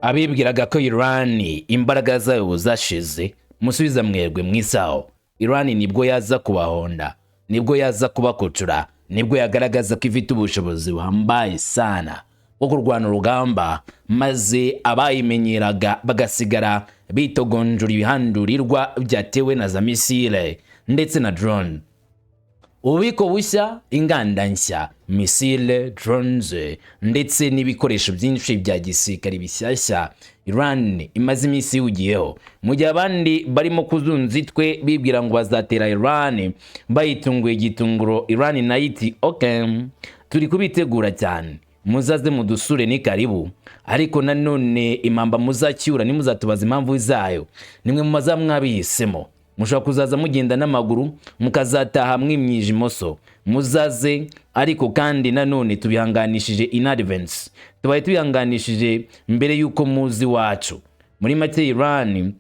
abibwiraga ko Iran imbaraga zayo zashize musubiza mwebwe mwisaho. Iran nibwo yaza kubahonda, nibwo yaza kubakucura, nibwo yagaragaza ko ifite ubushobozi buhambaye sana bwo kurwana urugamba, maze abayimenyeraga bagasigara bitogonjura ibihandurirwa byatewe na za misile ndetse na drone. Ububiko bushya, inganda nshya, misile, drones ndetse n'ibikoresho byinshi bya gisirikare bishyashya Iran imaze iminsi yugiyeho, mu gihe abandi barimo kuzunza itwe bibwira ngo bazatera Iran bayitunguye igitunguro. Iran nayo iti okay, turi kubitegura cyane, muzaze mudusure ni karibu, ariko nanone impamba muzacyura nimuzatubaza impamvu zayo, nimwe mu maza mwabihisemo. Mushobora kuzaza mugenda n'amaguru mukazataha mwimyije imoso, muzaze ariko kandi nanone tubihanganishije in advance, tubaye tubihanganishije mbere yuko muzi wacu. Muri make Iran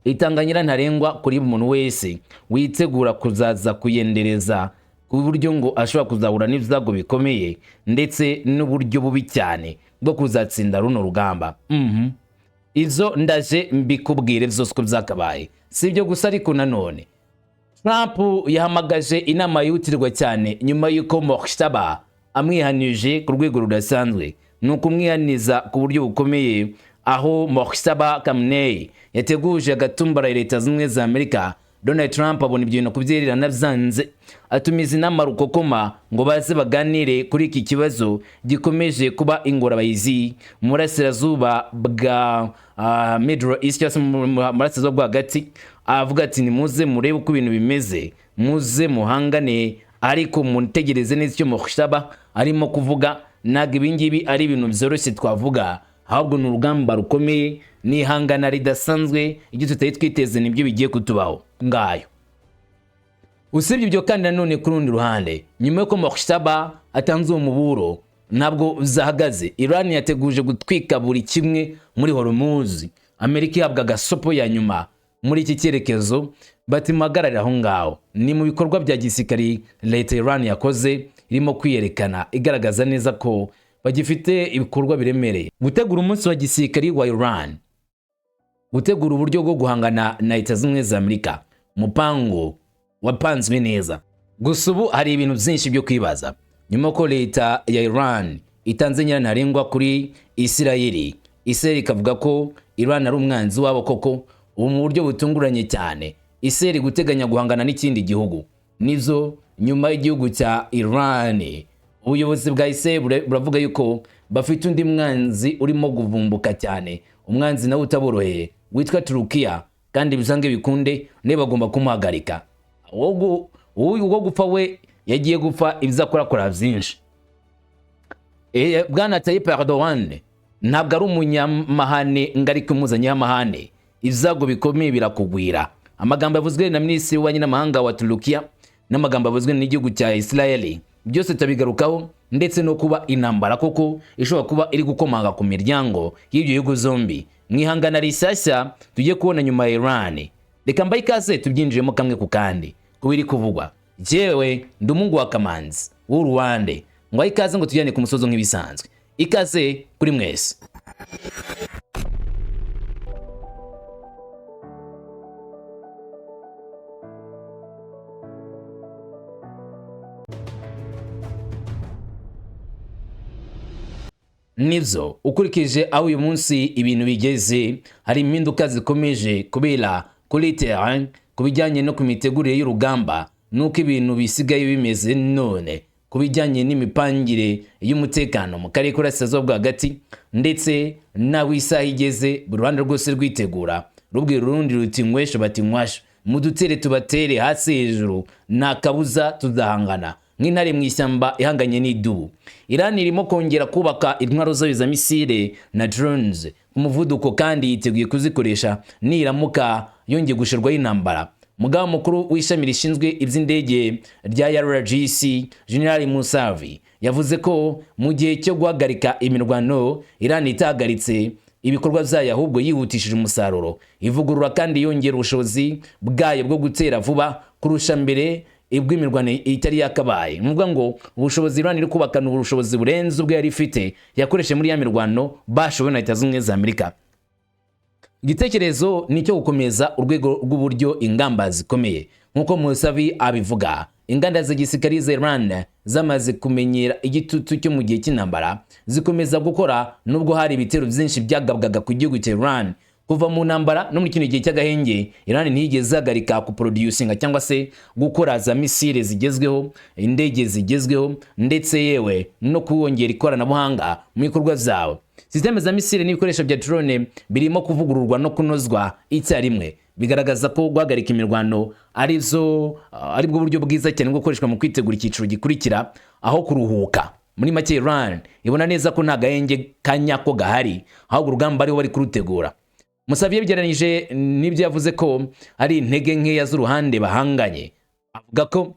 itanganyira ntarengwa kuri umuntu wese witegura kuzaza kuyendereza ku buryo ngo ashobora kuzahura n'ibyago bikomeye ndetse n'uburyo bubi cyane bwo kuzatsinda runo rugamba. Izo ndaje mbikubwire byose ko byakabaye. Si ibyo gusa ariko nanone Trump yahamagaje inama yihutirwa cyane nyuma y'uko Mojtaba amwihanije ku rwego rudasanzwe. Nuko umwihaniza ku buryo bukomeye, aho Mojtaba Khamenei yateguje agatumbara Leta Zunze za Amerika. Donald Trump abona ibyo bintu kubyererana byanze, atumiza inama rukokoma ngo baze baganire kuri iki kibazo gikomeje kuba ingorabahizi mu burasirazuba bwa Middle East, cyangwa mu burasirazuba bwa hagati. Avuga ati nimuze murebe uko ibintu bimeze, muze muhangane, ariko mutegereze neza icyo Mojtaba arimo kuvuga. Ntabwo ibingibi ari ibintu byoroshye twavuga, ahubwo ni urugamba rukomeye, ni ihangana ridasanzwe. Ibyo tutari twiteze nibyo bigiye kutubaho ngayo. Usibye ibyo kandi nanone ku rundi ruhande, nyuma y'uko Mojtaba atanze umuburo, ntabwo zahagaze. Iran yateguje gutwika buri kimwe muri Hormuz. Amerika ihabwa gasopo ya nyuma muri iki cyerekezo, batimagararira aho ngaho. Ni mu bikorwa bya gisirikari leta Iran yakoze, irimo kwiyerekana igaragaza neza ko bagifite ibikorwa biremereye. Gutegura umunsi wa gisirikari wa Iran, gutegura uburyo bwo guhangana na Leta Zunze za Amerika, umupango wapanzwe neza. Gusa ubu hari ibintu byinshi byo kwibaza nyuma ko leta ya Iran itanze nyirantarengwa kuri Isirayeli. Isirayeli ikavuga ko Iran ari umwanzi wabo koko, ubu mu buryo butunguranye cyane. Isirayeli guteganya guhangana n'ikindi gihugu, nizo nyuma y'igihugu cya Iran. Ubuyobozi bwa Isirayeli buravuga yuko bafite undi mwanzi urimo guvumbuka cyane, umwanzi nawe utaboroheye witwa Turukiya, kandi bizange bikunde ne bagomba kumuhagarika. Uwo gupfa we yagiye gupfa ibizakora byinshi. Bwana Tayyip Erdogan ntabwo ari umunyamahane ngari kumuzanya amahane, izago bikomeye birakugwira. Amagambo yavuzwe na minisitiri w'ububanyi n'amahanga wa Turukiya n'amagambo yavuzwe n'igihugu cya Isirayeli byose tabigarukaho, ndetse no kuba intambara koko ishobora kuba iri gukomanga ku miryango y'ibyo bihugu zombi. Mwihangana rishyashya tugiye kubona nyuma ya Iran. Reka mbaye ikaze tubyinjiremo kamwe ku kandi kubiri kuvugwa. Jewe ndumungu wa Kamanzi w'Uruwande, ngo ikaze ngo tujyane ku musozo nk'ibisanzwe. Ikaze kuri mwese. Nivyo ukurikije aho uyu munsi ibintu bigeze, hari impinduka zikomeje kubera kuri terrain kubijyanye no kumitegurire y'urugamba, nuko ibintu bisigaye bimeze none kubijyanye n'imipangire y'umutekano mu karere k'Uburasirazuba bwa hagati, ndetse naho isaha igeze buri ruhande rwose rwitegura rubwira urundi ruti nywesho bati nywasho, mudutere tubatere hasi hejuru, nta kabuza tuzahangana nk'intare mu ishyamba ihanganye n'idubu. Iran irimo kongera kubaka intwaro zayo za misile na drones ku muvuduko, kandi yiteguye kuzikoresha niramuka yongeye gushirwaho intambara. Mugaba mukuru w'ishami rishinzwe iby'indege rya RGC General Musavi yavuze ko mu gihe cyo guhagarika imirwano, Iran itahagaritse ibikorwa byayo, ahubwo yihutishije umusaruro, ivugurura kandi yongera ubushobozi bwayo bwo gutera vuba kurusha mbere. imirwano itari yakabaye. Nuvuga ngo ubushobozi Iran iri kubakana ubushobozi burenze ubwo yari ifite yakoreshe muri ya mirwano bashoboye na Leta Zunze Ubumwe za Amerika. Igitekerezo nicyo gukomeza urwego rw'uburyo ingamba zikomeye nkuko Musavi abivuga. Inganda za gisirikari za Iran zamaze kumenyera igitutu cyo mu gihe cy'intambara, zikomeza gukora nubwo hari ibitero byinshi byagabwaga ku gihugu cya Iran. Kuva mu ntambara no muri kino gihe cy'agahenge, Iran ntiyigeze zagarika ku producinga cyangwa se gukora za misile zigezweho, indege zigezweho, ndetse yewe no kuwongera ikoranabuhanga mu bikorwa zawe. Systeme za misile n'ibikoresho bya drone birimo kuvugururwa no kunozwa icyarimwe, bigaragaza ko guhagarika imirwano aribwo buryo bwiza cyane bwo gukoreshwa mu kwitegura icyiciro gikurikira aho kuruhuka. Muri make Iran ibona neza ko nta gahenge kanyako gahari, ahubwo urugamba ariho bari kurutegura. Musavi yabigereranije n'ibyo yavuze ko ari intege nkeya z'uruhande bahanganye. Avuga ko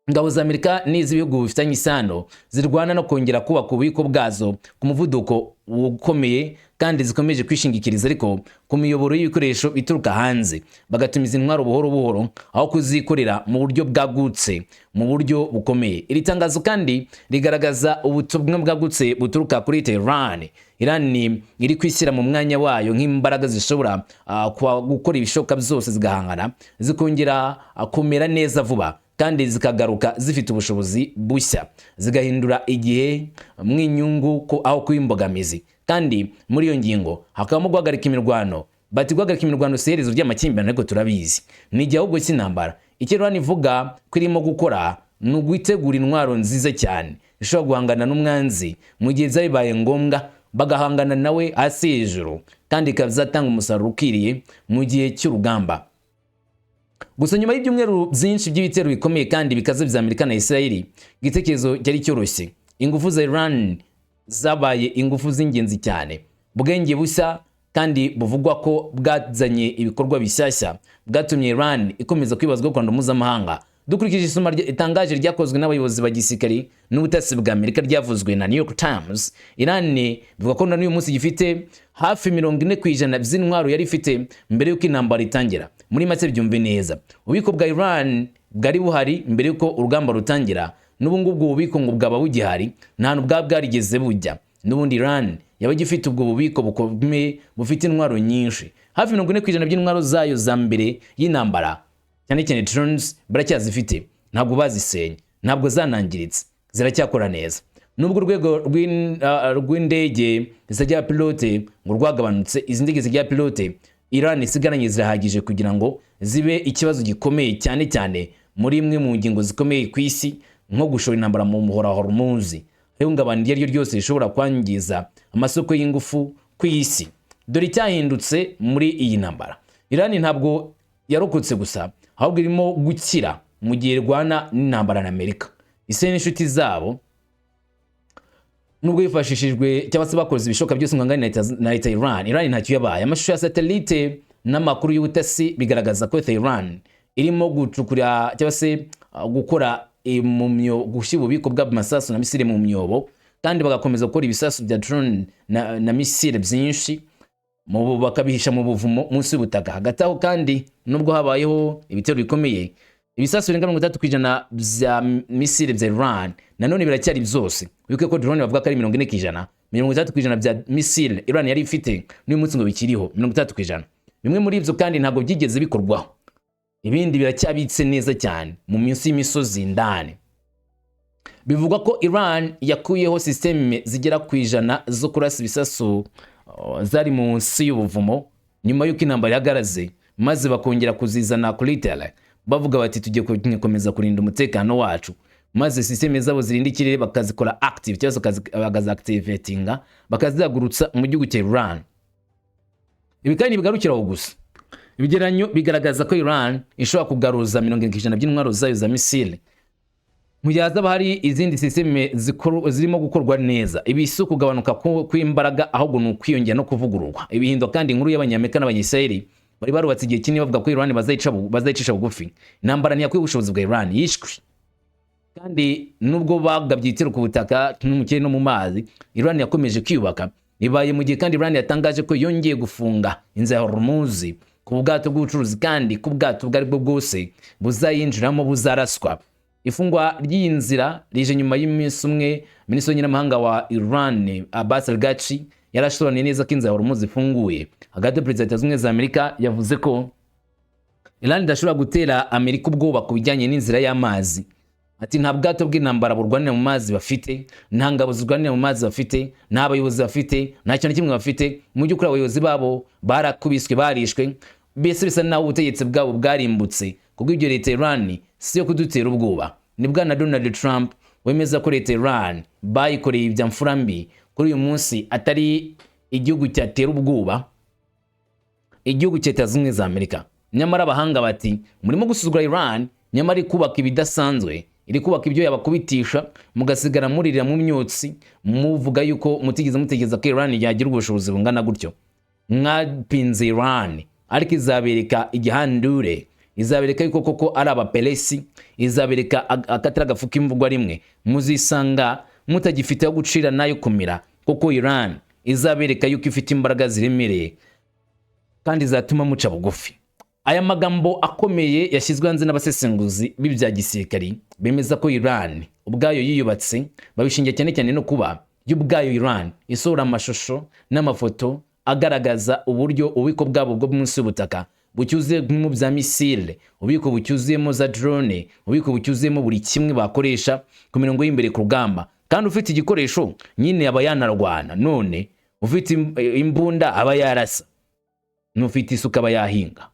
ingabo za Amerika n'iz'ibihugu bifitanye isano zirwana no kongera kubaka ububiko bwazo ku muvuduko ukomeye kandi zikomeje kwishingikiriza ariko ku miyoboro y'ibikoresho bituruka hanze, bagatumiza intwaro buhoro buhoro aho kuzikorera mu buryo bwagutse mu buryo bukomeye. Iri tangazo kandi rigaragaza ubutumwa bwagutse buturuka kuri Tehran. Iran iri kwishyira mu mwanya wayo nk'imbaraga zishobora gukora ibishoboka byose zigahangana, zikongera kumera neza vuba kandi zikagaruka zifite ubushobozi bushya, zigahindura igihe mwinyungu ko aho kwimbogamizi. Kandi muri iyo ngingo hakabamo guhagarika imirwano. Bati guhagarika imirwano si iherezo ry'amakimbirane, ariko turabizi ni igihe ahubwo cy'intambara. Icyo Iran ivuga ko irimo gukora ni ugutegura intwaro nziza cyane ishobora guhangana n'umwanzi mu gihe zabibaye ngombwa, bagahangana nawe hasi hejuru, kandi ikazatanga umusaruro ukiriye mu gihe cy'urugamba. Gusa nyuma y'ibyumweru byinshi by'ibitero bikomeye kandi bikaze bya Amerika na Israel, igitekerezo cyari cyoroshye. Ingufu za Iran zabaye ingufu z'ingenzi cyane, bwenge bushya kandi buvugwa ko bwazanye ibikorwa bishyashya bwatumye Iran ikomeza kwibazwa ku Rwanda mpuzamahanga. Dukurikije isoma itangaje ryakozwe n'abayobozi ba gisirikari n'ubutasi bwa Amerika ryavuzwe na New York Times, Iran bivuga ko n'uyu munsi gifite hafi 40% by'intwaro yari ifite mbere y'uko intambara itangira. Muri make byumve neza, ububiko bwa Iran bwari buhari mbere y'uko urugamba rutangira, n'ubu ubwo bubiko ngo bwaba bugihari, nta hantu bwarigeze bujya. N'ubundi Iran yaba gifite ubwo bubiko bukomeye bufite intwaro nyinshi, hafi 40% by'intwaro zayo za mbere y'intambara cyane cyane drones baracyazifite, ntabwo bazisenye, ntabwo zanangiritse, ziracyakora neza. Nubwo urwego rw'indege zijya pilote ngo rwagabanutse, izi ndege zijya pilote Iran isigaranye zirahagije kugira ngo zibe ikibazo gikomeye cyane cyane muri imwe mu ngingo zikomeye ku isi, nko gushora intambara mu muhora Hormuz. Ihungabana iryo ryose rishobora kwangiza amasoko y'ingufu ku isi. Dore icyahindutse muri iyi ntambara, Iran ntabwo yarokotse gusa, ahubwo irimo gukira mu gihe irwana n'intambara na Amerika. Ise n'inshuti zabo nubwo yifashishijwe cyangwa se bakoze ibishoboka byose ngangana na Leta Iran ntacyo yabaye. Amashusho ya satellite n'amakuru y'ubutasi bigaragaza ko Iran irimo gucukura cyangwa se gukora gushyira ububiko bw'amasasu na misile mu myobo, kandi bagakomeza gukora ibisasu bya drone na misile byinshi bakabihisha mu buvumo munsi y'ubutaka. Hagati aho kandi nubwo habayeho ibitero bikomeye, ibisasu birenga 30% bya misile bya Iran nanone biracyari byose. Wibuke ko drone bavuga ko ari 40%, 30% bya misile Iran yari ifite n'uyu munsi ngo bikiriho 30%. Bimwe muri ibyo kandi ntabwo byigeze bikorwaho, ibindi biracyabitse neza cyane mu minsi y'imisozi ndani. Bivugwa ko Iran yakuyeho systeme zigera ku 100 zo kurasa ibisasu zari munsi y'ubuvumo nyuma y'uko intambara yagaraze, maze bakongera kuzizana kuri tele bavuga bati tugiye gukomeza kurinda umutekano wacu, maze systeme zabo zirinda ikirere bakazikora active cyangwa bakazactivatinga bakazagurutsa mu gihugu cya Iran. Ibi kandi bigarukiraho gusa. Ibigeranyo bigaragaza ko Iran ishobora kugaruza 40% by'intwaro zayo za misile mu gihe hazaba hari izindi systeme zirimo gukorwa neza. Ibi si kugabanuka kw'imbaraga, ahubwo ni ukwiyongera no kuvugururwa. Ibihindo kandi inkuru y'Abanyamerika n'Abanyisraeli bari barubatse igihe kinini bavuga ko Iran bazayicisha bugufi. Intambara ntiyakwiye ubushobozi bwa Iran yishwe, kandi nubwo bagabye ibitero ku butaka n'umukene no mu mazi, Iran yakomeje kwiyubaka. Ibaye mu gihe kandi Iran yatangaje ko yongeye gufunga inzira ya Hormuz ku bwato bw'ubucuruzi kandi ku bwato ubwo aribwo bwose buzayinjiramo buzaraswa. Ifungwa ry'iyi nzira rije nyuma y'iminsi umwe Minisitiri w'Inyamahanga wa Iran Abbas Araghchi yarashoranye neza ko inzira Hormuz ifunguye. Hagati Perezida wa Leta Zunze Ubumwe za Amerika yavuze ko Iran idashobora gutera Amerika ubwoba ku bijyanye n'inzira y'amazi. Ati nta bwato bw'intambara burwanira mu mazi bafite, nta ngabo zirwanira mu mazi bafite, nta bayobozi bafite, nta kintu kimwe bafite. Mu by'ukuri abayobozi babo barakubiswe barishwe, mbese bisa naho ubutegetsi bwabo bwarimbutse. Kubwo ibyo leta Iran si yo kudutera ubwoba. Ni bwana Donald Trump wemeza ko leta Iran bayikoreye ibya mfura mbi kuri uyu munsi atari igihugu cyatera ubwoba igihugu cya Leta Zunze Ubumwe za Amerika. Nyamara abahanga bati murimo gusuzugura Iran, nyamara kubaka ibidasanzwe, iri kubaka ibyo yabakubitisha mugasigara muririra mu myotsi muvuga yuko mutigeze mutegeza ko Iran yagira ubushobozi bungana gutyo. Mwapinze Iran ariko izabereka igihandure, izabereka yuko koko ari abapelesi, izabereka akatira gafuka imvugwa rimwe, muzisanga mutagifite yo gucira nayo kumira, kuko Iran izabereka yuko ifite imbaraga ziremereye kandi zatuma muca bugufi. Aya magambo akomeye yashyizwe hanze n'abasesenguzi b'ibya gisirikari bemeza ko Iran ubwayo yiyubatse, babishingiye cyane cyane no kuba y'ubwayo Iran isohora amashusho n'amafoto agaragaza uburyo ububiko bwabo bwo munsi y'ubutaka bucyuzuye mu bya misile, ububiko bucyuzuyemo za drone, ububiko bucyuzuyemo buri kimwe bakoresha ku mirongo y'imbere ku rugamba. Kandi ufite igikoresho nyine aba yanarwana, none ufite imbunda aba yarasa, n'ufite isuka aba yahinga.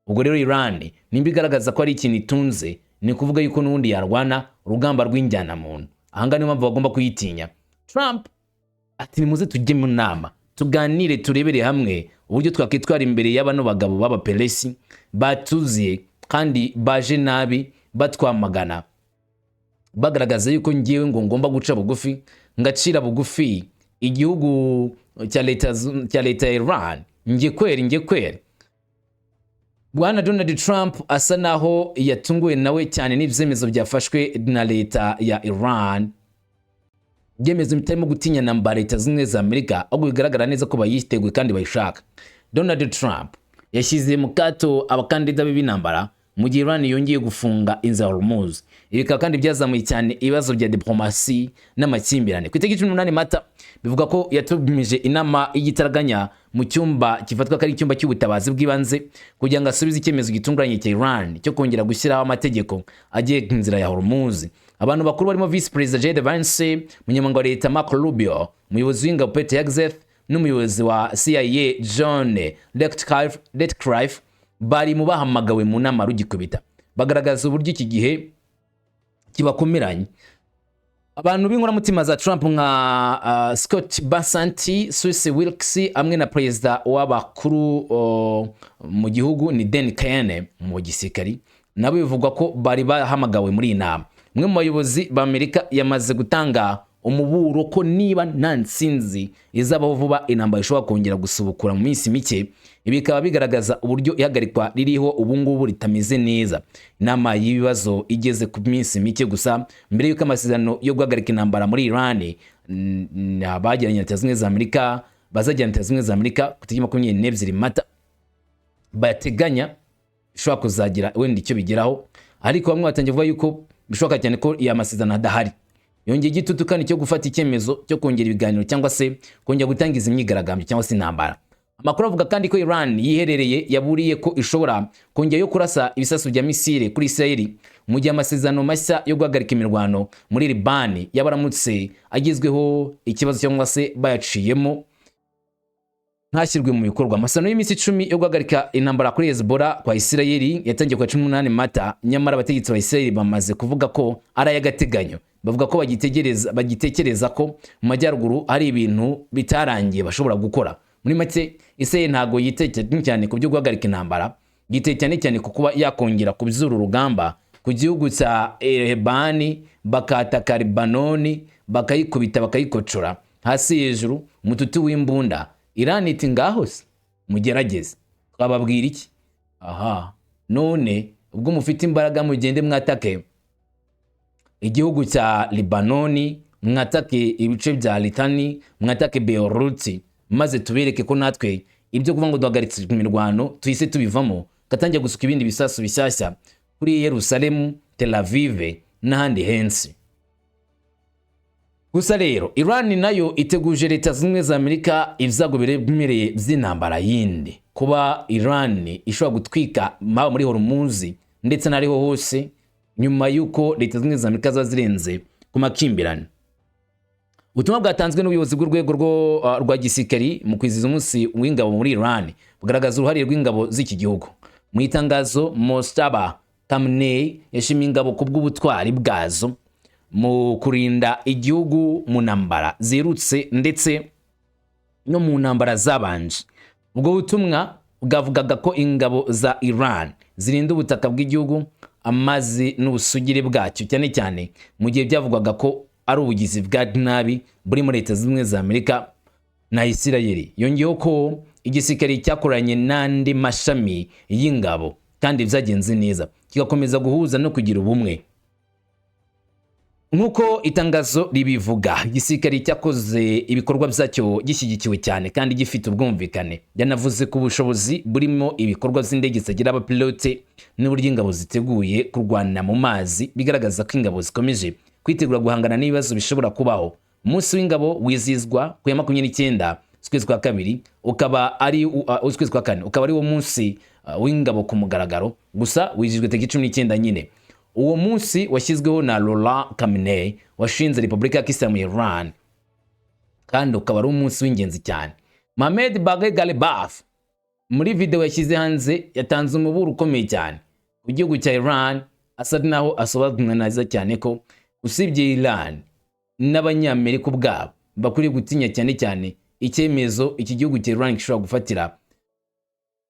Ubwo rero Iran nimba igaragaza ko ari ikintu itunze, ni kuvuga yuko n'undi yarwana urugamba rw'injyana muntu. Ahanga niyo mpamvu bagomba kuyitinya. Trump ati nimuze tujye mu nama tuganire turebere hamwe uburyo twakwitwara imbere y'abano bagabo b'abapelesi batuziye kandi baje nabi batwamagana, bagaragaza yuko ngiye ngo ngomba guca bugufi, ngacira bugufi igihugu cya leta ya Iran. Ngiye kwera. Bwana Donald Trump asa naho yatunguwe nawe cyane n'ibyemezo byafashwe na leta ya Iran, byemezo bitarimo gutinya namba Leta Zunze Ubumwe za Amerika, ahubwo bigaragara neza ko bayiteguye kandi bayishaka. Donald Trump yashyize mu kato abakandida b'intambara mu gihe Iran yongeye gufunga inzira Hormuz. Ibi kandi byazamuye cyane ibibazo bya diplomasi n'amakimbirane. Ku itariki 18 Mata bivuga ko yatumije inama y'igitaraganya mu cyumba kifatwa ko ari icyumba cy'ubutabazi bw'ibanze kugira ngo asubize icyemezo gitunguranye cya Iran cyo kongera gushyiraho amategeko agiye inzira ya Hormuz. Abantu bakuru barimo Vice President J.D. Vance, Munyamabanga wa Leta Marco Rubio, umuyobozi w'ingabo Pete Hegseth n'umuyobozi wa CIA John Ratcliffe bari mu bahamagawe mu nama rugikubita, bagaragaza uburyo iki gihe kibakomeranye. Abantu b'inkoramutima za Trump nka Scott Bessent, Swiss Wilkes amwe na perezida w'abakuru mu gihugu ni Dan Kane mu gisirikari, nabo bivugwa ko bari bahamagawe muri iyi nama. Umwe mu bayobozi b'Amerika yamaze gutanga umuburo ko niba nta nsinzi izabaho vuba, intambara ishobora kongera gusubukura mu minsi mike. Ibi bikaba bigaragaza uburyo ihagarikwa ririho ubu ngubu ritameze neza. Inama y'ibibazo igeze ku minsi mike gusa mbere y'uko amasezerano yo guhagarika intambara muri Iran bagiranye na Leta Zunze Ubumwe za Amerika bazajyana Leta Zunze Ubumwe za Amerika ku itariki 22 Mata bateganya ishobora kuzagira wenda icyo bigeraho, ariko bamwe batangiye kuvuga yuko bishoboka cyane ko iya masezerano adahari. Yongeye igitutu kandi cyo gufata icyemezo cyo kongera ibiganiro cyangwa se kongera gutangiza imyigaragambyo cyangwa se intambara. Amakuru avuga kandi ko Iran yiherereye yaburiye ko ishobora kongera yo kurasa ibisasu bya misile kuri Israel mu gihe amasezerano mashya yo guhagarika imirwano muri Liban yabaramutse agizweho ikibazo cyangwa se bayaciyemo ntashyirwe mu bikorwa. Amasezerano y'iminsi 10 yo guhagarika intambara kuri Hezbollah kwa Israel yatangiye kwa 18 Mata, nyamara abategetsi ba Israel bamaze kuvuga ko ari ay'agateganyo. Bavuga ko bagitekereza ko mu majyaruguru hari ibintu bitarangiye bashobora gukora. Muri make Israel ntago yitekereje cyane ku byo guhagarika intambara, yitekereje cyane ku kuba yakongera kubizura urugamba ku gihugu cya Lebanon, bakataka Lebanon, bakayikubita bakayikocora hasi hejuru umututu w'imbunda. Iran iti ngaho se mugerageze, twababwira iki? Aha, none ubwo mufite imbaraga mugende mwatake igihugu cya Lebanon, mwatake ibice bya Litani, mwatake Beirut, maze tubereke ko natwe ibyo kuvuga ngo duhagaritse imirwano tuhise tubivamo, gatangiye gusuka ibindi bisasu bishyashya kuri Yerusalemu, Tel Aviv n'ahandi henshi. Gusa rero Iran nayo iteguje Leta Zunze Ubumwe za Amerika ibyago biremereye by'intambara yindi, kuba Iran ishobora gutwika muri Hormuz ndetse n'ariho hose nyuma yuko Leta Zunze Ubumwe za Amerika zazirenze ku makimbirane. Ubutumwa bwatanzwe n'ubuyobozi bw'urwego rwa gisirikari mu kwizihiza umunsi w'ingabo muri Iran bugaragaza uruhare rw'ingabo z'iki gihugu. Mu itangazo, Mojtaba Khamenei yashimiye ingabo ku bw'ubutwari bwazo mu kurinda igihugu mu ntambara zirutse ndetse no mu ntambara zabanje. Ubwo butumwa bwavugaga ko ingabo za Iran zirinda ubutaka bw'igihugu, amazi n'ubusugire bwacyo, cyane cyane mu gihe byavugwaga ko ari ubugizi bwa nabi buri muri Leta Zunze Ubumwe za Amerika na Isirayeli. Yongeyeho ko igisirikare cyakoranye n'andi mashami y'ingabo kandi byagenze neza, kigakomeza guhuza no kugira ubumwe. Nkuko itangazo ribivuga, igisirikare cyakoze ibikorwa byacyo gishyigikiwe cyane kandi gifite ubwumvikane. Yanavuze ku bushobozi burimo ibikorwa by'indege zitagira abapilote n'uburyo ingabo ziteguye kurwana mu mazi, bigaragaza ko ingabo zikomeje kwitegura guhangana n'ibibazo bishobora kubaho. Umunsi w'ingabo wizizwa ku ya 29 z'ukwezi kwa kabiri, ukaba ari ukwezi kwa kane, ukaba ari wo munsi w'ingabo ku mugaragaro, gusa wijijwe tariki 19 nyine. Uwo munsi washyizweho na Ayatollah Khamenei washinze Repubulika ya Kisilamu ya Iran, kandi ukaba ari umunsi w'ingenzi cyane. Mohammad Bagher Ghalibaf muri video yashyize hanze yatanze umuburo ukomeye cyane ku gihugu cya Iran, asa naho asobanura neza cyane ko usibye Iran n'abanyamerika ubwabo bakwiriye gutinya cyane cyane icyemezo iki gihugu cya Iran gishobora gufatira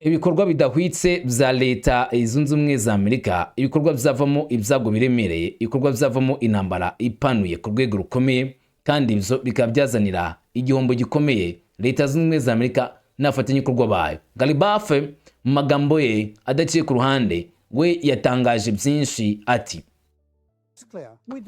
ibikorwa bidahwitse bya Leta Zunze Ubumwe za Amerika, ibikorwa byavamo ibyago biremereye, ibikorwa byavamo intambara ipanuye ku rwego rukomeye, kandi ibyo bikaba byazanira igihombo gikomeye Leta Zunze Ubumwe za Amerika n'abafatanyabikorwa bayo. Ghalibaf mu magambo ye adaciye ku ruhande, we yatangaje byinshi ati: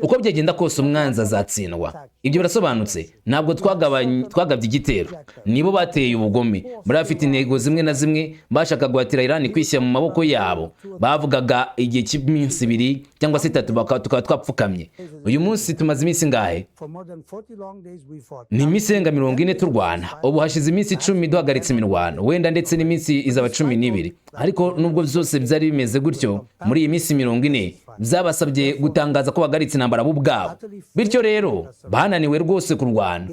uko byagenda kose umwanzi azatsindwa. Ibyo birasobanutse, ntabwo twagabye igitero, nibo bateye ubugome. Bari bafite intego zimwe na zimwe, bashaka guhatira Iran kwishyira mu maboko yabo. Bavugaga igihe cy'iminsi 2 cyangwa se 3 tukaba twapfukamye. Uyu munsi tumaze iminsi ngahe? Ni iminsi irenga 40 turwana. Ubu hashize iminsi 10 duhagaritse imirwano, wenda ndetse n'iminsi izaba 12. Ariko nubwo byose byari bimeze gutyo, muri iyi minsi 40 byabasabye gutangaza ko bagaritse intambara bo ubwabo. Bityo rero bananiwe rwose kurwana.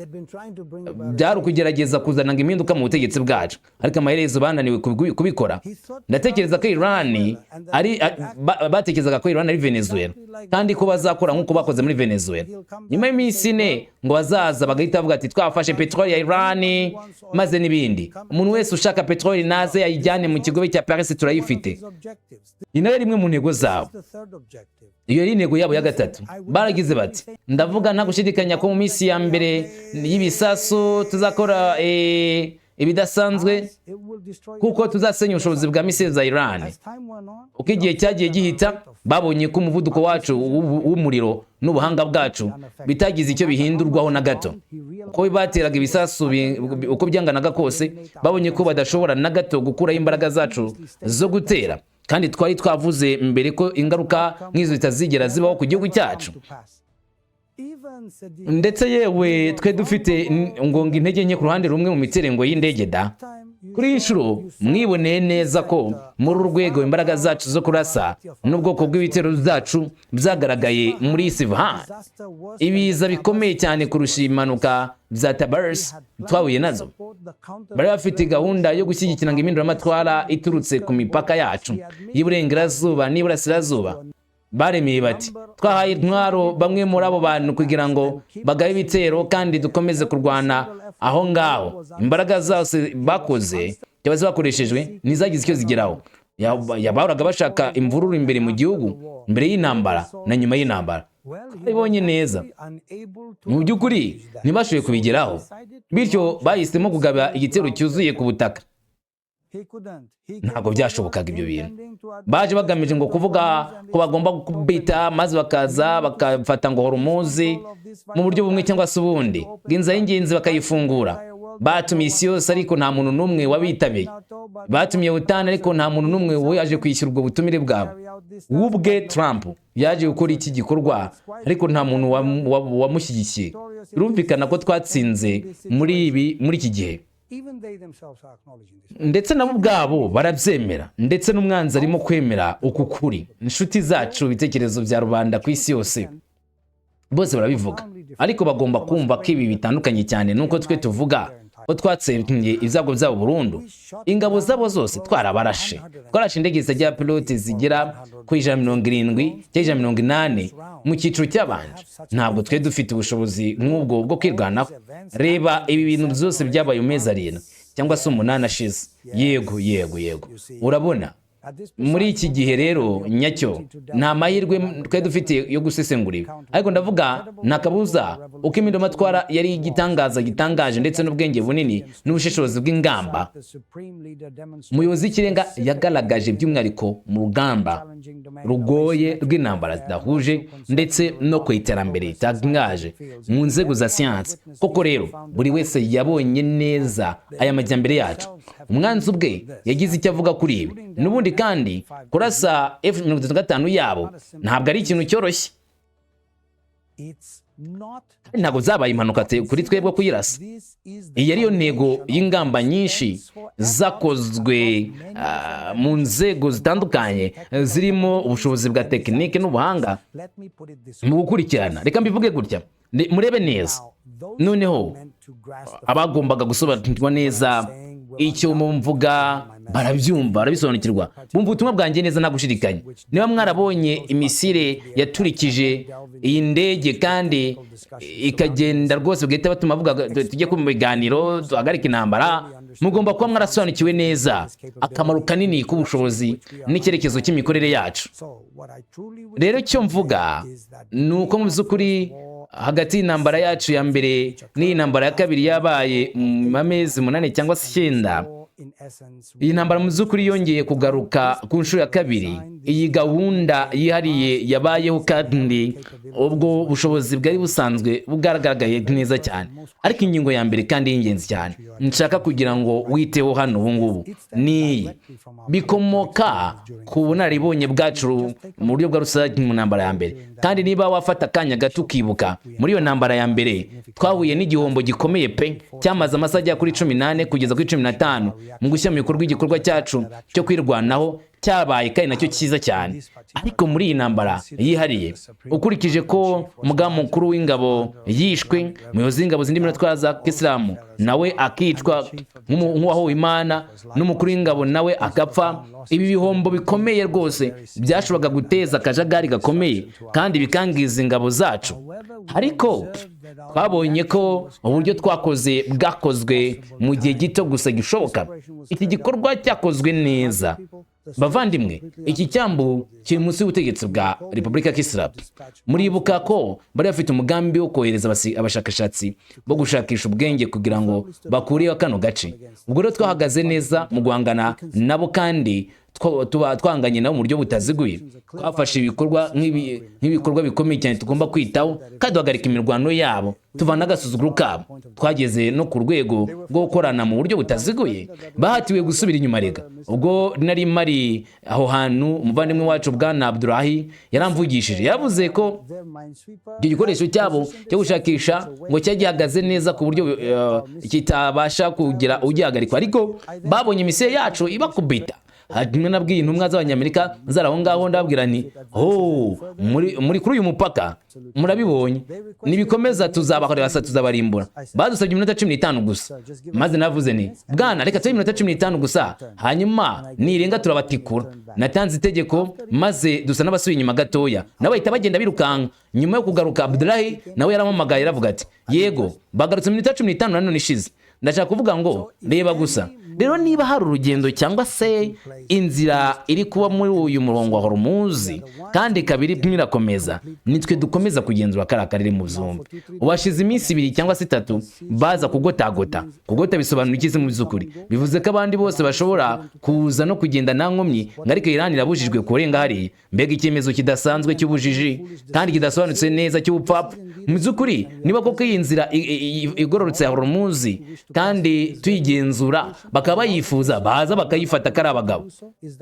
Byari ukugerageza kuzana impinduka mu butegetsi bwacu, ariko amaherezo bananiwe kubikora. Ndatekereza ko Iran batekerezaga ko Iran ari Venezuela, kandi ko bazakora nk'uko bakoze muri Venezuela. Nyuma y'iminsi 4 ngo bazaza bagahita bavuga ati twafashe petroli ya Iran maze n'ibindi. Umuntu wese ushaka petroli naze yayijyane mu kigobe cya Paris turayifite. Inayo rimwe mu ntego zabo. Iyo ari intego yabo ya gatatu. Baragize bati ndavuga nta gushidikanya ko mu minsi ya mbere y'ibisasu tuzakora ibidasanzwe, kuko tuzasenya ubushobozi bwa misile za Iran. Uko igihe cyagiye gihita, babonye ko umuvuduko wacu w'umuriro n'ubuhanga bwacu bitagize icyo bihindurwaho na gato. Uko bateraga ibisasu uko byanganaga kose, babonye ko badashobora na gato gukuraho imbaraga zacu zo gutera, kandi twari twavuze mbere ko ingaruka nk'izo zitazigera zibaho ku gihugu cyacu. Ndetse yewe twe dufite ngonga intege nke ku ruhande rumwe mu miterengo y'indege da. Kuri iyi nshuro mwiboneye neza ko muri urwego imbaraga zacu zo kurasa n'ubwoko bw'ibitero zacu byagaragaye muri Isfahan. Ibiza bikomeye cyane kurusha impanuka za Tabars twahuye nazo. Bari bafite gahunda yo gushyigikira impinduramatwara iturutse ku mipaka yacu y'Iburengerazuba n'Iburasirazuba. Baremeye bati twahaye intwaro bamwe muri abo bantu kugira ngo bagabe ibitero kandi dukomeze kurwana aho ngaho. Imbaraga zose bakoze cyabaze bakoreshejwe nizagize icyo zigeraho. Yabahoraga bashaka imvururu imbere mu gihugu, mbere y'intambara na nyuma y'intambara. Ibonye neza mu by'ukuri ntibashoboye kubigeraho, bityo bahisemo kugaba igitero cyuzuye ku butaka. Ntabwo byashobokaga ibyo bintu. Baje bagamije ngo kuvuga ko bagomba kubita maze bakaza bakafata ngo Hormuz mu buryo bumwe cyangwa se ubundi, inzira y'ingenzi bakayifungura. batumiye isi yose ariko nta muntu n'umwe wabitabeye, batumiye utana ariko nta muntu n'umwe we yaje kwishyura ubwo butumire bwabo. Ubwe Trump yaje gukora iki gikorwa ariko nta muntu wamushyigikiye. Birumvikana ko twatsinze muri iki gihe, ndetse nabo ubwabo barabyemera, ndetse n'umwanzi arimo kwemera uku kuri. Inshuti zacu, ibitekerezo bya rubanda ku isi yose bose barabivuga, ariko bagomba kumva ko ibi bitandukanye cyane nuko twe tuvuga ko twatsindiye ibyago byabo burundu. Ingabo zabo zose twarabarashe, twarashe indege zijya pilote zigera ku 170 cyangwa 180 mu cyiciro cy'abanje. Ntabwo twe dufite ubushobozi nk'ubwo bwo kwirwanaho. Reba ibi bintu byose byabaye umezi 7 cyangwa se 8 ashize. Yego urabona, muri iki gihe rero nyacyo nta mahirwe twe dufite yo gusesengura ibi, ariko ndavuga nakabuza uko impindumatwara yari gitangaje ndetse n'ubwenge bunini n'ubushishozi bw'ingamba. Umuyobozi w'ikirenga yagaragaje by'umwihariko mu rugamba rugoye rw'intambara zidahuje ndetse no ku iterambere ritangaje mu nzego za siyansi. Koko rero buri wese yabonye neza aya majyambere yacu. Umwanzi ubwe yagize icyo avuga kuri ibi, n'ubundi kandi kurasa F-35 yabo ntabwo ari ikintu cyoroshye. Ntabwo zabaye impanuka kuri twebwe kuyirasa. Iyi ariyo ntego y'ingamba nyinshi zakozwe mu nzego zitandukanye zirimo ubushobozi bwa tekinike n'ubuhanga mu gukurikirana. Reka mbivuge gutya, murebe neza noneho abagombaga gusobanukirwa neza icyo mumvuga barabyumva, barabisobanukirwa, bumva ubutumwa bwanjye neza nta gushidikanya. Niba mwarabonye imisire yaturikije iyi ndege kandi ikagenda rwose bwite batuma bavuga tujye ku biganiro duhagarika intambara, mugomba kuba mwarasobanukiwe neza akamaro kanini k'ubushobozi n'icyerekezo cy'imikorere yacu. Rero icyo mvuga ni uko mu by'ukuri hagati y'intambara yacu ya mbere n'iyi ntambara ya kabiri yabaye mu mezi 8 cyangwa 9, iyi ntambara mu by'ukuri yongeye kugaruka ku nshuro ya kabiri. Iyi gahunda yihariye yabayeho kandi ubwo bushobozi bwari busanzwe bugaragaye neza cyane, ariko ingingo ya mbere kandi y'ingenzi cyane nshaka kugira ngo witeho hano ubu ngubu ni bikomoka ku bunararibonye bwacu mu buryo bwa rusange mu ntambara ya mbere. Kandi niba wafata akanya gato ukibuka, muri iyo ntambara ya mbere twahuye n'igihombo gikomeye pe, cyamaze amasaha ajya kuri 18 kugeza kuri 15 mu gushyira mu bikorwa igikorwa cyacu cyo kwirwanaho cyabaye kandi nacyo cyiza cyane. Ariko muri iyi ntambara yihariye, ukurikije ko umugaba mukuru w'ingabo yishwe, umuyobozi w'ingabo zindi minotwara za Kisilamu nawe akicwa nk'uwahowe Imana, n'umukuru w'ingabo nawe agapfa, ibi bihombo bikomeye rwose byashoboraga guteza akajagari gakomeye kandi bikangiza ingabo zacu. Ariko twabonye ko uburyo bwakozwe mu gihe gito gusa gishoboka. Iki gikorwa cyakozwe neza. Bavandimwe, iki cyambu kiri munsi y'ubutegetsi bwa Repubulika ya Kisilamu. Muribuka ko bari bafite umugambi wo kohereza abashakashatsi bo gushakisha ubwenge kugira ngo bakuriye kano gace. Ubwo rero twahagaze neza mu guhangana nabo kandi twanganye nabo mu buryo butaziguye. Twafashe ibikorwa nk'ibikorwa bikomeye cyane tugomba kwitaho kandi duhagarika imirwano yabo, tuvana agasuzuguro kabo. Twageze no ku rwego rwo gukorana mu buryo butaziguye. Bahatiwe gusubira inyuma rega. Ubwo nari mari aho hantu, umuvandimwe wacu Bwana Abdulahi yaramvugishije, yavuze ko icyo gikoresho cyabo cyo gushakisha ngo cyagihagaze neza ku buryo kitabasha kugira ugihagarikwa, ariko babonye imisiyo yacu ibakubita. Hanyuma nabwiye intumwa z'Abanyamerika zaraho ngaho ndababwira nti muri kuri uyu mupaka murabibonye, nibikomeza tuzabakorera tuzabarimbura. Badusabye iminota 15 gusa, maze navuze nti bwana reka tuye iminota 15 gusa, hanyuma nirenga turabatikura. Natanze itegeko maze dusa n'abasubiye inyuma gatoya, nabo bahita bagenda birukanka. Nyuma yo kugaruka Abdulahi nawe yaramamagaye aravuga ati yego bagarutse iminota 15 nanone ishize. Ndashaka kuvuga ngo reba gusa rero niba hari urugendo cyangwa se inzira iri kuba muri uyu murongo wa Hormuz kandi kabiri mwirakomeza, nitwe dukomeza kugenzura kara karere mu zumbi. Ubashize iminsi 2 cyangwa 3 baza kugota bisobanura iki mu byukuri? Bivuze ko abandi bose bashobora kuza no kugenda nta nkomyi, ariko Iran irabujijwe kurenga hari. Mbega icyemezo kidasanzwe cy'ubujiji kandi kidasobanutse neza cy'ubupfapfa mu byukuri. Niba koko iyi nzira igororotse ya Hormuz kandi tuyigenzura bakaba yifuza baza bakayifata kari abagabo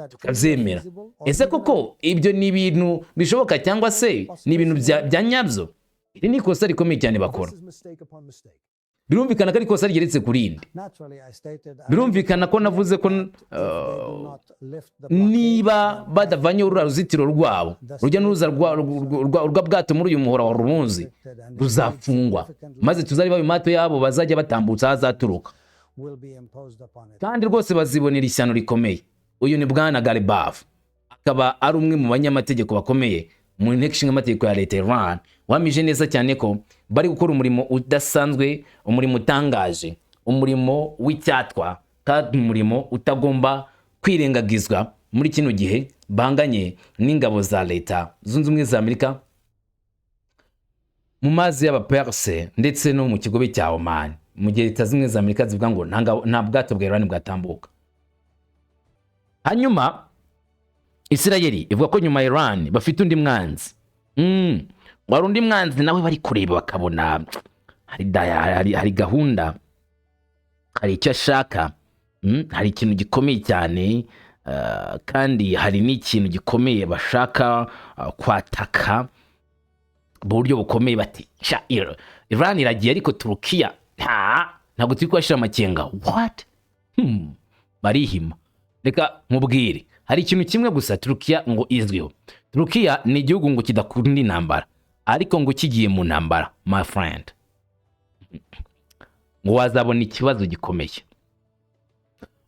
tukabyemera, ese koko ibyo ni ibintu bishoboka cyangwa se ni ibintu bya nyabyo? Iri ni ikosa rikomeye cyane bakora. Birumvikana ko ari ikosa rigeretse kuri indi. Birumvikana ko navuze ko niba badavanye urura ruzitiro rwabo rujya n'uruza rwa bwato muri uyu muhora wa Hormuz ruzafungwa, maze tuzari babimato yabo bazajya batambutsa hazaturuka, kandi rwose bazibonera ishyano rikomeye. Uyu ni Bwana Ghalibaf, akaba ari umwe mu banyamategeko bakomeye mu nteko ishinga amategeko ya leta Iran, wamije neza cyane ko bari gukora umurimo udasanzwe, umurimo utangaje, umurimo w'icyatwa, kandi umurimo utagomba kwirengagizwa muri kino gihe banganye n'ingabo za leta zunze ubumwe za Amerika mu mazi y'Abaperse ndetse no mu kigobe cya Oman, mu gihe leta zimwe za Amerika zivuga ngo nta bwato bwa Iran bwatambuka. Hanyuma Israeli ivuga ko nyuma Iran bafite undi mwanzi. Wari undi mwanzi nawe bari kureba bakabona hari gahunda, hari icyo ashaka, hari ikintu gikomeye cyane, kandi hari n'ikintu gikomeye bashaka kwataka buryo bukomeye. Bati Iran iragiye ariko Turukiya ntabwo turi kwashira amakenga. What? Barihima. Reka mubwire, hari ikintu kimwe gusa Turukiya ngo izwiho. Turukiya ni igihugu ngo kidakunda intambara, ariko ngo kigiye mu ntambara, my friend, ngo wazabona ikibazo gikomeye.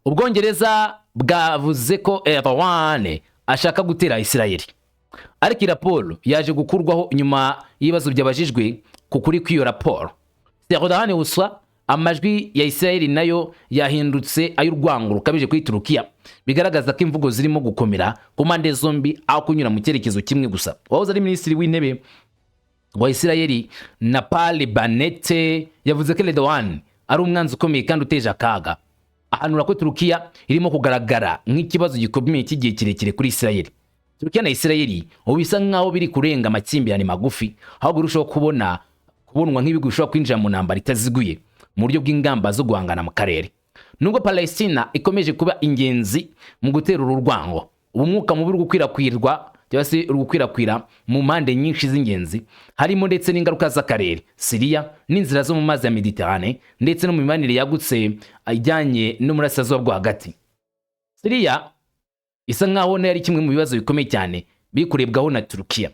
Ubwongereza bwavuze ko Erdogan ashaka gutera Israeli, ariko raporo yaje gukurwaho nyuma y'ibibazo byabajijwe kukuri kw'iyo raporo. Erdogan uswa amajwi ya Israeli nayo yahindutse ay'urwango rukabije kuri Turukiya, bigaragaza ko imvugo zirimo gukomera ku mpande zombi aho kunyura mu cyerekezo kimwe gusa. Wahoze ari minisitiri w'intebe wa Israeli Naftali Bennett yavuze ko Erdogan ari umwanzi ukomeye kandi uteje akaga, ahanura ko Turukiya irimo kugaragara nk'ikibazo gikomeye cy'igihe kirekire kuri Israeli. Turukiya na Israeli ubu bisa nkaho biri kurenga amakimbirane magufi, aho birushaho kubonwa nk'ibigo bishobora kwinjira mu ntambara itaziguye mu buryo bw'ingamba zo guhangana mu karere. Nubwo Palestina ikomeje kuba ingenzi mu gutera urwango, umwuka mubi gukwirakwira mu mpande nyinshi z'ingenzi, harimo ndetse n'ingaruka z'akarere, Syria n'inzira zo mu mazi ya Mediterane, ndetse no mu mibanire yagutse ijyanye n'umurasirazuba bwo hagati. Syria isa nkaho yari kimwe mu bibazo bikomeye cyane biri kurebwaho na Turukiya.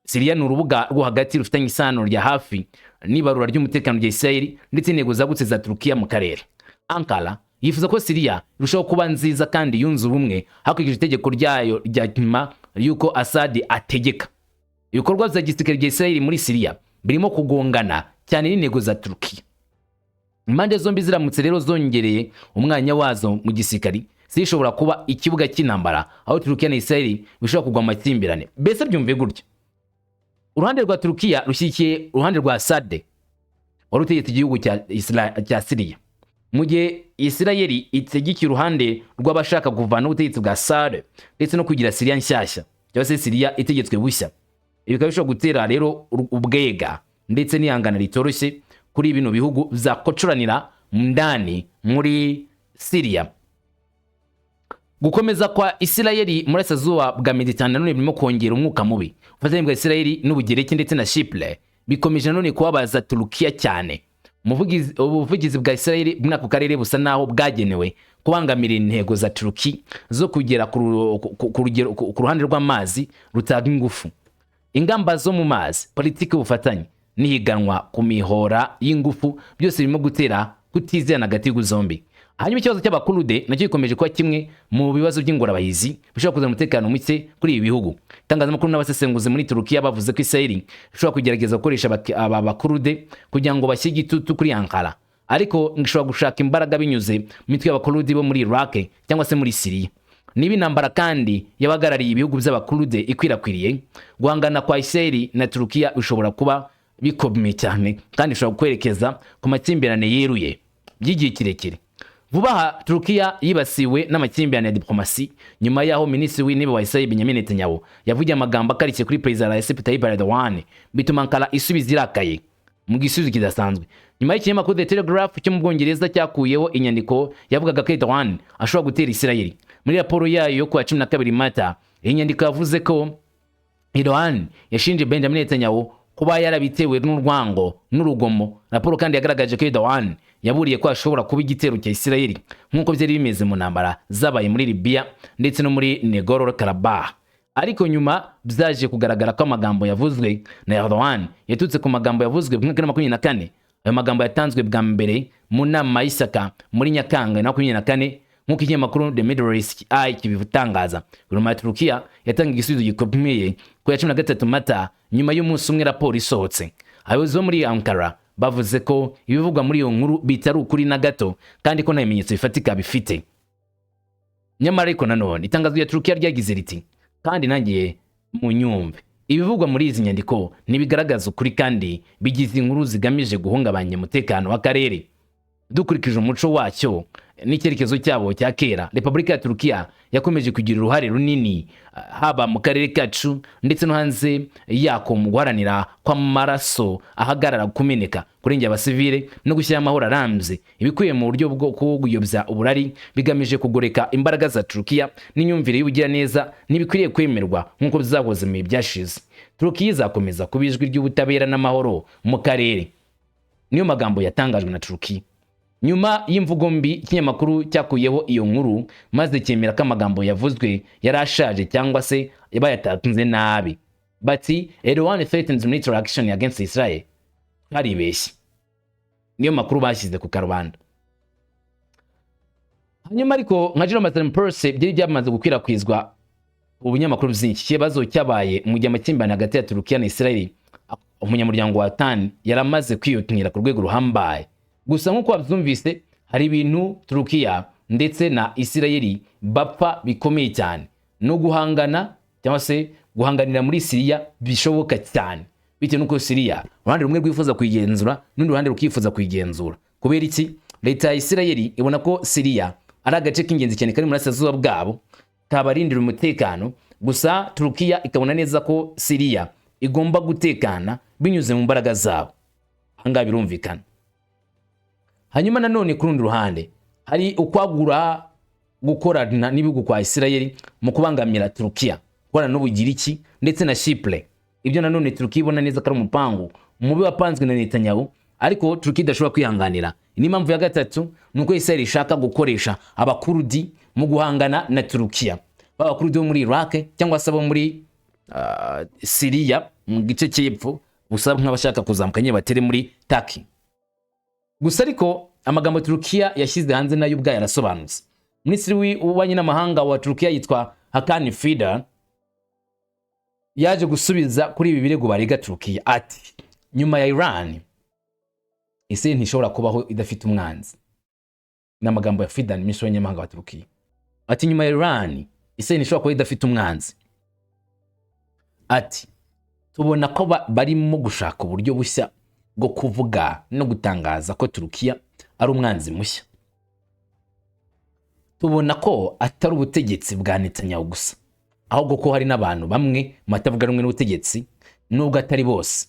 Syria ni urubuga rwo hagati rufitanye isano rya hafi n'ibarura ry'umutekano rya Israeli ndetse n'intego zagutse za Turukiya mu karere. Ankara yifuza ko Syria irushaho kuba nziza kandi yunze ubumwe hakurikije itegeko ryayo rya nyuma yuko Assad ategeka. Ibikorwa bya gisirikare bya Israeli muri Syria birimo kugongana cyane n'intego za Turukiya. Impande zombi ziramutse rero zongereye umwanya wazo mu gisirikare, zishobora kuba ikibuga cy'intambara aho Turukiya na Israeli bishobora kugwa mu makimbirane. Bese byumve gutya: uruhande rwa Turukiya rushyigikiye uruhande rwa Assad wari utegetse igihugu cya Syria, mu gihe Israeli itegikiye uruhande rw'abashaka kuvana ubutegetsi bwa Assad ndetse no kugira Syria nshyashya, cyangwa se Syria itegetswe bushya. Ibi bikaba bishobora gutera rero ubwega ndetse n'ihangana ritoroshye kuri bino bihugu bizakocoranira ndani muri Syria. Gukomeza kwa Israeli muri Asazuba bwa Mediterane none birimo kongera umwuka mubi. Ufatanye bwa Israeli n'Ubugereki ndetse na Chypre bikomeje none kubabaza Turukiya cyane. Ubuvugizi bwa Israeli muri ako karere busa naho bwagenewe kubangamira intego za Turukiya zo kugera ku ruhande rw'amazi rutaga ingufu. Ingamba zo mu mazi, politiki y'ubufatanye n'ihiganwa ku mihora y'ingufu byose birimo gutera kutizerana hagati y'u zombi. Hanyuma ikibazo cy'Abakurude nacyo gikomeje kuba kimwe mu bibazo by'ingorabahizi bishobora kuzana umutekano muke kuri ibi bihugu. Itangazamakuru n'abasesenguzi muri Turukiya bavuze ko Israeli ishobora kugerageza gukoresha aba Bakurude kugira ngo bashyige igitutu kuri Ankara, ariko ngishobora gushaka imbaraga binyuze mu mitwe y'abakurudi bo muri Iraq cyangwa se muri Syria. Niba intambara kandi yabagarariye ibihugu by'abakurude ikwirakwiriye, guhangana kwa Israel na Turukiya bishobora kuba bikomeye cyane kandi bishobora kwerekeza ku makimbirane yeruye by'igihe kirekire. Vuba aha Turukiya yibasiwe n'amakimbirane ya diplomasi nyuma yaho Minisitiri w'Intebe wa Israel Benjamin Netanyahu yavugiye amagambo akarikiye kuri Perezida Recep Tayyip Erdogan, bituma Ankara isubiza irakaye mu gisubizo kidasanzwe. Nyuma y'ikinyamakuru The Telegraph cyo mu Bwongereza cyakuyeho inyandiko yavugaga ko Erdogan ashobora gutera Israel. Muri raporo yayo yo kuwa 12 Mata, iyi nyandiko yavuze ko Erdogan yashinje Benjamin Netanyahu kuba yarabitewe n'urwango n'urugomo. Raporo kandi yagaragaje ko Erdogan yaburiye ko ashobora kuba igitero cya Israel nk'uko byari bimeze mu ntambara zabaye muri Libya ndetse no muri Nagorno-Karabakh. Ariko nyuma byaje kugaragara ko amagambo yavuzwe na Erdogan yatutse ku magambo yavuzwe mu 2024. Ayo magambo yatanzwe bwa mbere mu nama y'isaka muri Nyakanga 2024 nk'uko ikinyamakuru The Middle East Eye kibitangaza. Guverinoma ya Turukiya yatanga igisubizo gikomeye ku ya 13 Mata nyuma y'umunsi umwe raporo isohotse. Abayobozi bo muri Ankara bavuze ko ibivugwa muri iyo nkuru bitari ukuri na gato kandi ko nta bimenyetso bifatika bifite. Nyamara ariko nanone itangazo rya Turukiya ryagize riti kandi nangiye mu nyumve, ibivugwa muri izi nyandiko nibigaragaza ukuri kandi bigize inkuru zigamije guhungabanya umutekano w'akarere. Dukurikije umuco wacyo n'icyerekezo cyabo cya kera, Repubulika ya Turukiya yakomeje kugira uruhare runini haba mu karere kacu ndetse no hanze yako mu guharanira kw'amaraso ahagarara kumeneka, kurengera abasivile no gushyira amahoro arambye. Ibikuye mu buryo bwo kuguyobya uburari bigamije kugoreka imbaraga za Turukiya n'inyumvire y'ubugira neza ntibikwiriye kwemerwa nk'uko bizahoze mu byashize. Turukiya izakomeza kuba ijwi ry'ubutabera n'amahoro mu karere. Niyo magambo yatangajwe na Turukiya. Nyuma y'imvugo mbi, ikinyamakuru cyakuyeho iyo nkuru maze cyemera ko amagambo yavuzwe yarashaje cyangwa se yabayatanze nabi. Bati Erdogan threatens military action against Israel. Haribeshye. Niyo makuru bashyize ku karubanda. Hanyuma ariko nka Jerusalem Post byari byamaze gukwirakwizwa ubunyamakuru byinshi. Kibazo cyabaye mu gihe amakimbirane hagati ya Turukiya na Israel, umunyamuryango wa OTAN yaramaze kwiyotira ku rwego ruhambaye. Gusa nk'uko babyumvise, hari ibintu Turukiya ndetse na Israel bapfa bikomeye cyane no guhangana cyangwa se guhanganira muri Syria bishoboka cyane, bitewe nuko Syria uruhande rumwe rwifuza kuyigenzura n'urundi ruhande rukifuza kuyigenzura. Kubera iki? Leta ya Israel ibona ko Syria ari agace k'ingenzi cyane kari mu burasirazuba bwabo kabarindira umutekano, gusa Turukiya ikabona neza ko Syria igomba gutekana binyuze mu mbaraga zabo. Hanga birumvikana. Hanyuma nanone ku rundi ruhande hari ukwagura gukorana n'ibihugu kwa Israel mu kubangamira Turukiya, gukorana n'Ubugiriki ndetse na Chypre. Ibyo nanone Turukiya ibona neza ko ari umupangu mubi wapanzwe na Netanyahu, ariko Turukiya idashobora kwihanganira. Ni impamvu ya gatatu nuko Israel ishaka gukoresha abakurudi mu guhangana na Turukiya, abakurudi bo muri Iraq cyangwa se abo muri Syria mu gice cy'epfo, gusa nk'abashaka kuzamuka nyine batere muri Turkey. Gusa ariko amagambo Turukiya yashyize hanze nayo ubwayo yarasobanutse. Minisitiri w'ububanyi n'amahanga wa Turukiya yitwa Hakan Fidan yaje gusubiza kuri ibi birego barega Turukiya ati nyuma ya Iran isi ntishobora kubaho idafite umwanzi. N'amagambo ya Fidan, minisitiri w'ububanyi n'amahanga wa Turukiya, ati nyuma ya Iran isi ntishobora kubaho idafite umwanzi. Ati tubona ko barimo gushaka uburyo bushya bwo kuvuga no gutangaza ko Turukiya ari umwanzi mushya. Tubona ko atari ubutegetsi bwa Netanyahu gusa, ahubwo ko hari n'abantu bamwe matavuga rumwe n'ubutegetsi nubwo atari bose,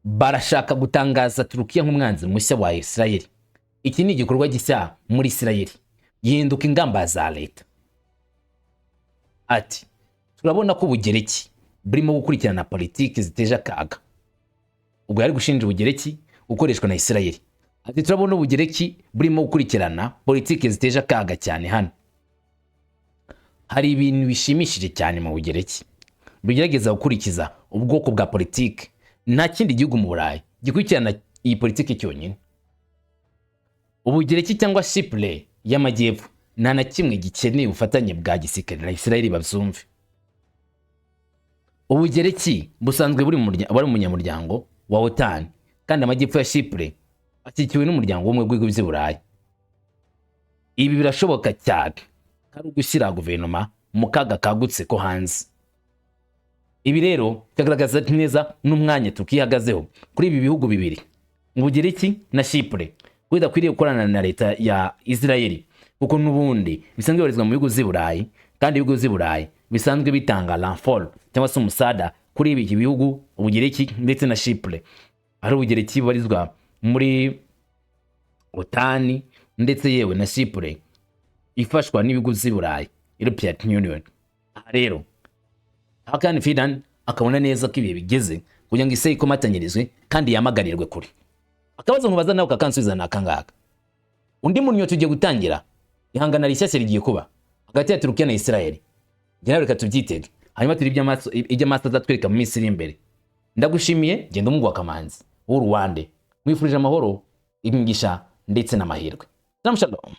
barashaka gutangaza Turukiya nk'umwanzi mushya wa Israel. Iki ni igikorwa gishya muri Israel, gihinduka ingamba za leta. Ati turabona ko Ubugereki burimo gukurikirana politiki ziteje akaga. Ubwo yari gushinja Ubugereki gukoreshwa na Israel. Ati turabona Ubugereki burimo gukurikirana politiki ziteje akaga cyane hano. Hari ibintu bishimishije cyane mu Bugereki bigerageza gukurikiza ubwoko bwa politiki. Nta kindi gihugu mu Burayi gikurikirana iyi politiki cyonyine. Ubugereki cyangwa Chypre y'amajyepfo nta na kimwe gikeneye ubufatanye bwa gisirikare na Israel, babyumve. Ubugereki busanzwe buri umunyamuryango wa OTAN kandi amajyepfo ya Chypre ashyigikiwe n'umuryango w'ubumwe bw'ibihugu by'i Burayi. Ibi birashoboka cyane ari ugushyira guverinoma mu kaga kagutse ko hanze. Ibi rero bikagaragaza neza n'umwanya tukihagazeho kuri ibi bihugu bibiri, Ubugereki na Chypre, bidakwiriye gukorana na leta ya Israeli kuko n'ubundi bisanzwe bibarizwa mu bihugu by'i Burayi, kandi ibihugu by'i Burayi bisanzwe bitanga renfort cyangwa se umusada kuri ibi bihugu, Ubugereki ndetse na Chypre. Ari Ubugereki bubarizwa muri OTAN ndetse yewe na Chypre ifashwa n'ibihugu by'i Burayi, European Union. Aha rero Hakan Fidan akabona neza ko ibihe bigeze kugira ngo ise ikomatanyirizwe kandi yamagarirwe kuri. Akabazo nkubaza nawe kakansubiza nakangaka. Undi munyo tugiye gutangira ihangana rishyashya rigiye kuba hagati ya Turukiya na Israeli. Njye reka tubyitege, hanyuma turi iby'amaso azatwereka mu minsi iri imbere. Ndagushimiye, genda umugwa Kamanzi w'u Rwanda, mwifurije amahoro, imigisha ndetse n'amahirwe. Shalom.